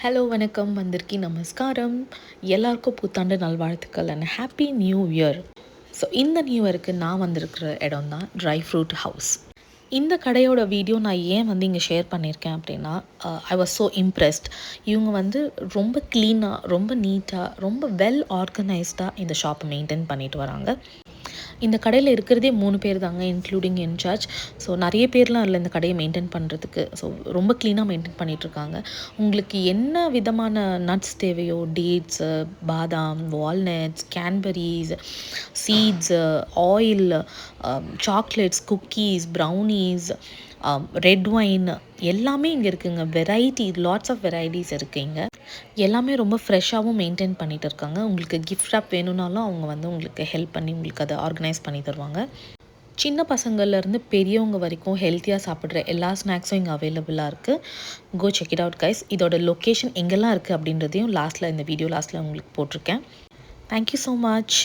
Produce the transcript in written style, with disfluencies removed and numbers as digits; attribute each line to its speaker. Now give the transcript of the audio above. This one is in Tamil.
Speaker 1: ஹலோ வணக்கம் வந்திருக்கி நமஸ்காரம் எல்லாருக்கும் புத்தாண்டு நல்வாழ்த்துக்கள் and happy new year. So இந்த நியூ இயருக்கு நான் வந்திருக்கிற இடம் தான் ட்ரை ஃப்ரூட் ஹவுஸ். இந்த கடையோட வீடியோ நான் ஏன் இங்கே ஷேர் பண்ணியிருக்கேன் அப்படின்னா, ஐ வாஸ் ஸோ இம்ப்ரெஸ்ட். இவங்க ரொம்ப க்ளீனாக, ரொம்ப நீட்டாக, ரொம்ப வெல் ஆர்கனைஸ்டாக இந்த ஷாப்பை மெயின்டைன் பண்ணிட்டு வராங்க. இந்த கடையில் இருக்கிறதே 3 பேர் தாங்க, இன்க்ளூடிங் இன்சார்ஜ். ஸோ நிறைய பேர்லாம் இல்லை இந்த கடையை மெயின்டைன் பண்ணுறதுக்கு. ஸோ ரொம்ப க்ளீனாக மெயின்டைன் பண்ணிகிட்ருக்காங்க. உங்களுக்கு என்ன விதமான நட்ஸ் தேவையோ, டேட்ஸு, பாதாம், walnuts, cranberries, seeds, oil, chocolates, cookies, brownies, red wine எல்லாமே இங்கே இருக்குங்க. வெரைட்டி, லாட்ஸ் ஆஃப் வெரைட்டிஸ் இருக்குங்க. எல்லாமே ரொம்ப ஃப்ரெஷ்ஷாகவும் மெயின்டைன் பண்ணிகிட்டு இருக்காங்க. உங்களுக்கு கிஃப்ட் ஷாப் வேணும்னாலும் அவங்க உங்களுக்கு ஹெல்ப் பண்ணி உங்களுக்கு அதை ஆர்கனைஸ் பண்ணி தருவாங்க. சின்ன பசங்கள்லேருந்து பெரியவங்க வரைக்கும் ஹெல்த்தியாக சாப்பிட்ற எல்லா ஸ்நாக்ஸும் இங்கே அவைலபிளாக இருக்குது. Go check it out guys. இதோட லொக்கேஷன் எங்கெல்லாம் இருக்குது அப்படின்றதையும் இந்த வீடியோ லாஸ்ட்டில் உங்களுக்கு போட்டிருக்கேன். Thank you so much.